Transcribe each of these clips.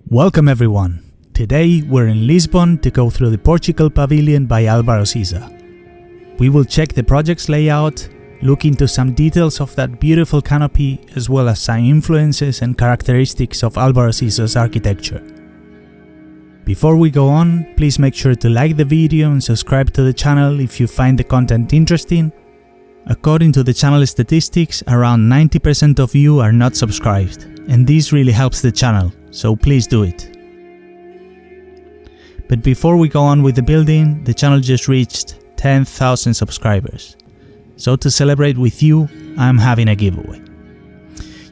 Welcome everyone! Today we're in Lisbon to go through the Portuguese Pavilion by Alvaro Siza. We will check the project's layout, look into some details of that beautiful canopy, as well as some influences and characteristics of Alvaro Siza's architecture. Before we go on, please make sure to like the video and subscribe to the channel if you find the content interesting. According to the channel statistics, around 90% of you are not subscribed, and this really helps the channel, so please do it. But before we go on with the building, the channel just reached 10,000 subscribers. So to celebrate with you, I'm having a giveaway.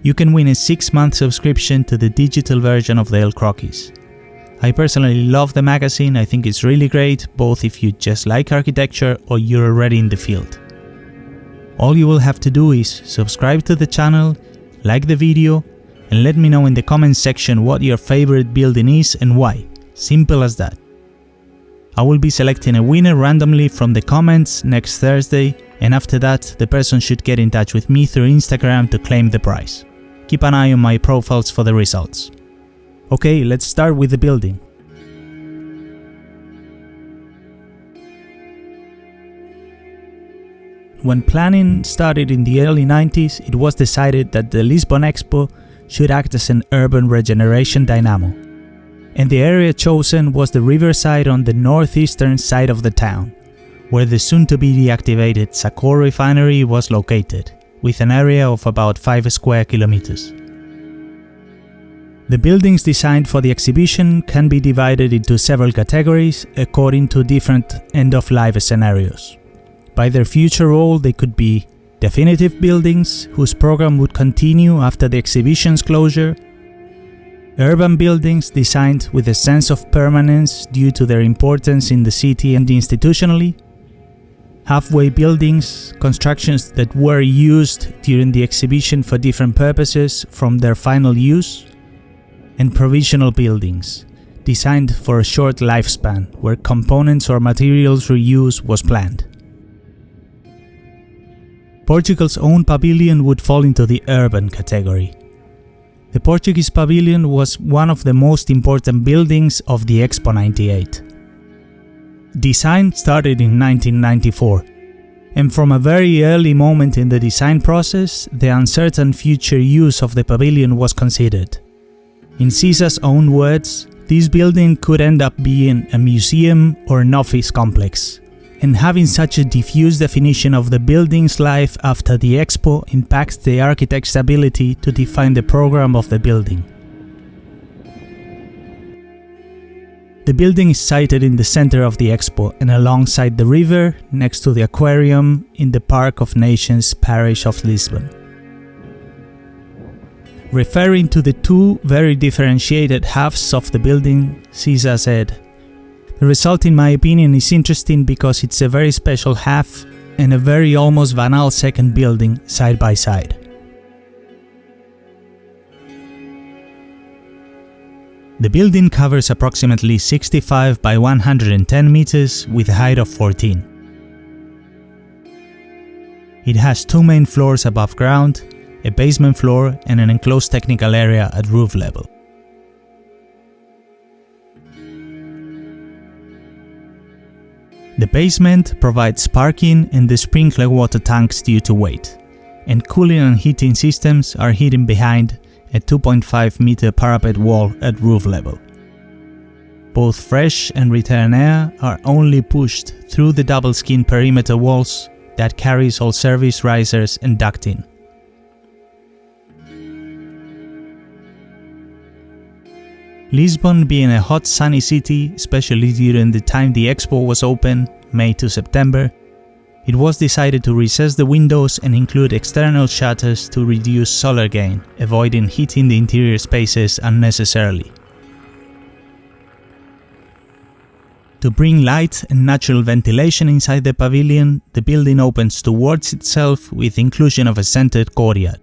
You can win a 6-month subscription to the digital version of the El Croquis. I personally love the magazine. I think it's really great, both if you just like architecture or you're already in the field. All you will have to do is subscribe to the channel, like the video, and let me know in the comments section what your favorite building is and why. Simple as that. I will be selecting a winner randomly from the comments next Thursday, and after that the person should get in touch with me through Instagram to claim the prize. Keep an eye on my profiles for the results. Okay, let's start with the building. When planning started in the early 90s, it was decided that the Lisbon Expo should act as an urban regeneration dynamo. And the area chosen was the riverside on the northeastern side of the town, where the soon-to-be deactivated Sacor refinery was located, with an area of about 5 square kilometers. The buildings designed for the exhibition can be divided into several categories according to different end-of-life scenarios. By their future role, they could be definitive buildings whose program would continue after the exhibition's closure, urban buildings designed with a sense of permanence due to their importance in the city and institutionally, halfway buildings, constructions that were used during the exhibition for different purposes from their final use, and provisional buildings, designed for a short lifespan where components or materials reuse was planned. Portugal's own pavilion would fall into the urban category. The Portuguese Pavilion was one of the most important buildings of the Expo 98. Design started in 1994, and from a very early moment in the design process, the uncertain future use of the pavilion was considered. In Siza's own words, this building could end up being a museum or an office complex. And having such a diffuse definition of the building's life after the expo impacts the architect's ability to define the program of the building. The building is sited in the center of the expo and alongside the river, next to the aquarium in the Park of Nations parish of Lisbon. Referring to the two very differentiated halves of the building, Siza said, "The result, in my opinion, is interesting because it's a very special half and a very almost banal second building side by side." The building covers approximately 65 by 110 meters with a height of 14. It has 2 main floors above ground, a basement floor and an enclosed technical area at roof level. The basement provides parking and the sprinkler water tanks due to weight, and cooling and heating systems are hidden behind a 2.5 meter parapet wall at roof level. Both fresh and return air are only pushed through the double skin perimeter walls that carries all service risers and ducting. Lisbon being a hot sunny city, especially during the time the expo was open, May to September, it was decided to recess the windows and include external shutters to reduce solar gain, avoiding heating the interior spaces unnecessarily. To bring light and natural ventilation inside the pavilion, the building opens towards itself with inclusion of a centered courtyard.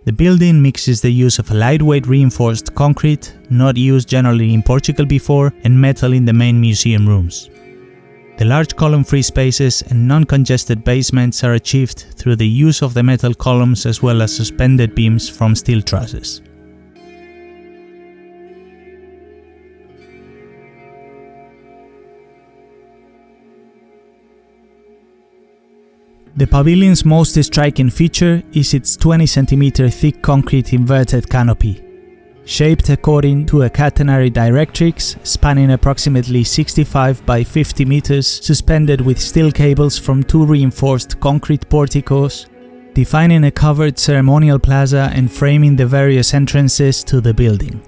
The building mixes the use of a lightweight reinforced concrete, not used generally in Portugal before, and metal in the main museum rooms. The large column-free spaces and non-congested basements are achieved through the use of the metal columns as well as suspended beams from steel trusses. The pavilion's most striking feature is its 20 cm thick concrete inverted canopy, shaped according to a catenary directrix spanning approximately 65 by 50 meters, suspended with steel cables from two reinforced concrete porticos, defining a covered ceremonial plaza and framing the various entrances to the building.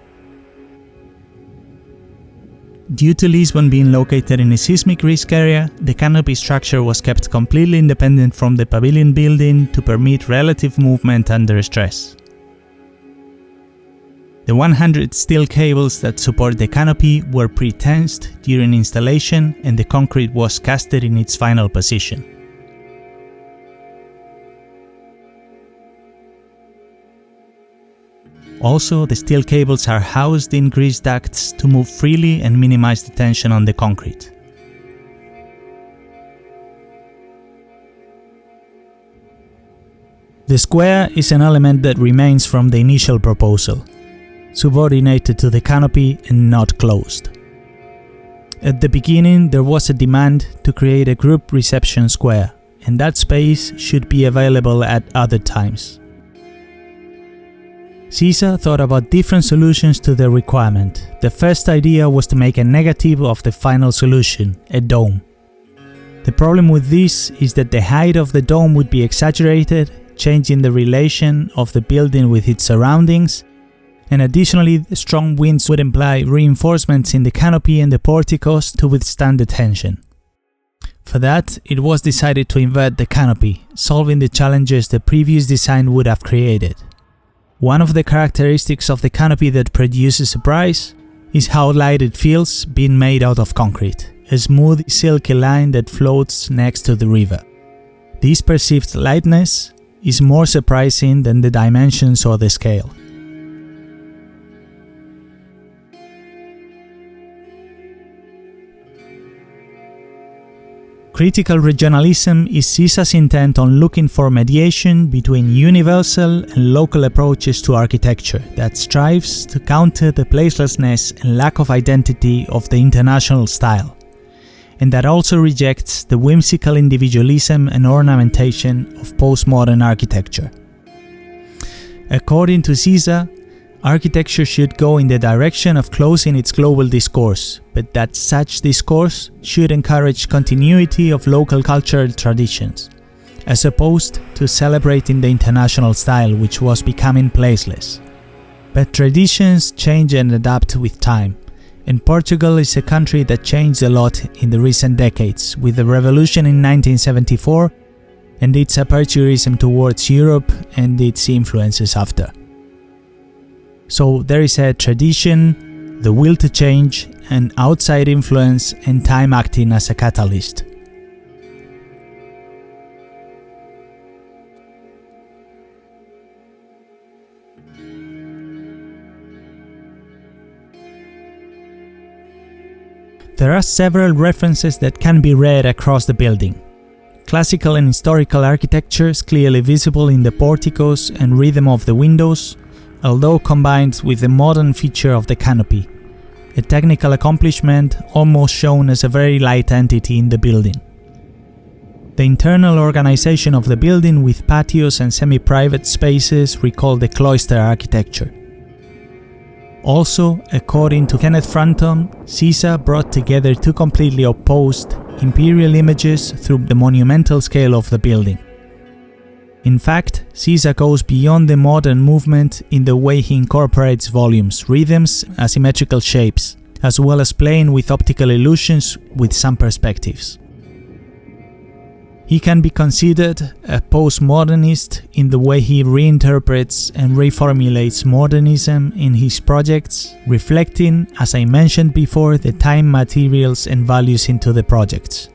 Due to Lisbon being located in a seismic risk area, the canopy structure was kept completely independent from the pavilion building to permit relative movement under stress. The 100 steel cables that support the canopy were pre-tensed during installation and the concrete was casted in its final position. Also, the steel cables are housed in grease ducts to move freely and minimize the tension on the concrete. The square is an element that remains from the initial proposal, subordinated to the canopy and not closed. At the beginning, there was a demand to create a group reception square, and that space should be available at other times. Siza thought about different solutions to the requirement. The first idea was to make a negative of the final solution, a dome. The problem with this is that the height of the dome would be exaggerated, changing the relation of the building with its surroundings, and additionally, strong winds would imply reinforcements in the canopy and the porticos to withstand the tension. For that, it was decided to invert the canopy, solving the challenges the previous design would have created. One of the characteristics of the canopy that produces surprise is how light it feels being made out of concrete, a smooth, silky line that floats next to the river. This perceived lightness is more surprising than the dimensions or the scale. Critical regionalism is Siza's intent on looking for mediation between universal and local approaches to architecture that strives to counter the placelessness and lack of identity of the international style, and that also rejects the whimsical individualism and ornamentation of postmodern architecture. According to Siza, architecture should go in the direction of closing its global discourse, but that such discourse should encourage continuity of local cultural traditions, as opposed to celebrating the international style which was becoming placeless. But traditions change and adapt with time, and Portugal is a country that changed a lot in the recent decades, with the revolution in 1974 and its aperturism towards Europe and its influences after. So there is a tradition, the will to change, and outside influence and time acting as a catalyst. There are several references that can be read across the building. Classical and historical architecture is clearly visible in the porticos and rhythm of the windows, although combined with the modern feature of the canopy, a technical accomplishment almost shown as a very light entity in the building. The internal organization of the building with patios and semi-private spaces recall the cloister architecture. Also, according to Kenneth Frampton, Siza brought together two completely opposed imperial images through the monumental scale of the building. In fact, Siza goes beyond the modern movement in the way he incorporates volumes, rhythms, asymmetrical shapes, as well as playing with optical illusions with some perspectives. He can be considered a postmodernist in the way he reinterprets and reformulates modernism in his projects, reflecting, as I mentioned before, the time, materials and values into the projects.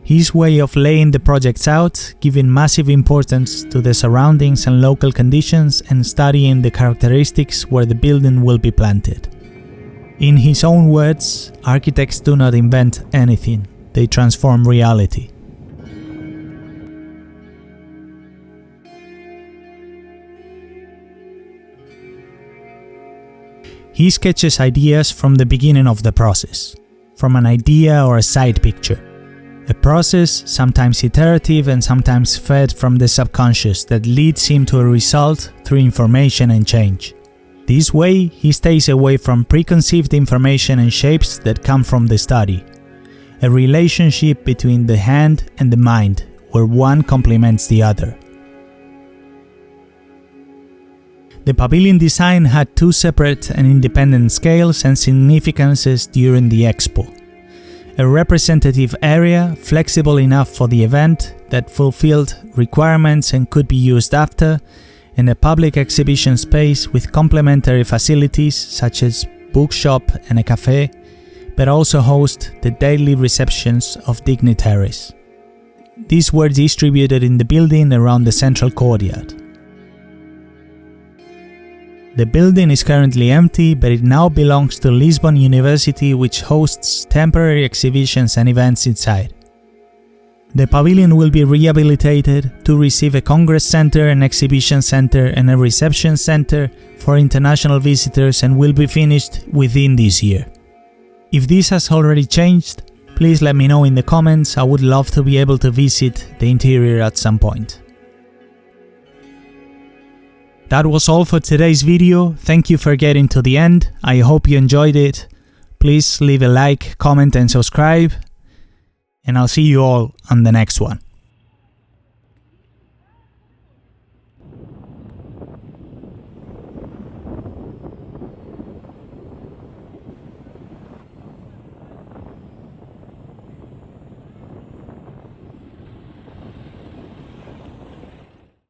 His way of laying the projects out, giving massive importance to the surroundings and local conditions and studying the characteristics where the building will be planted. In his own words, architects do not invent anything, they transform reality. He sketches ideas from the beginning of the process, from an idea or a side picture. A process, sometimes iterative and sometimes fed from the subconscious, that leads him to a result through information and change. This way, he stays away from preconceived information and shapes that come from the study. A relationship between the hand and the mind, where one complements the other. The pavilion design had two separate and independent scales and significances during the expo. A representative area, flexible enough for the event, that fulfilled requirements and could be used after, and a public exhibition space with complementary facilities such as bookshop and a cafe, but also host the daily receptions of dignitaries. These were distributed in the building around the central courtyard. The building is currently empty, but it now belongs to Lisbon University, which hosts temporary exhibitions and events inside. The pavilion will be rehabilitated to receive a congress center, an exhibition center, and a reception center for international visitors, and will be finished within this year. If this has already changed, please let me know in the comments. I would love to be able to visit the interior at some point. That was all for today's video. Thank you for getting to the end. I hope you enjoyed it. Please leave a like, comment and subscribe. And I'll see you all on the next one.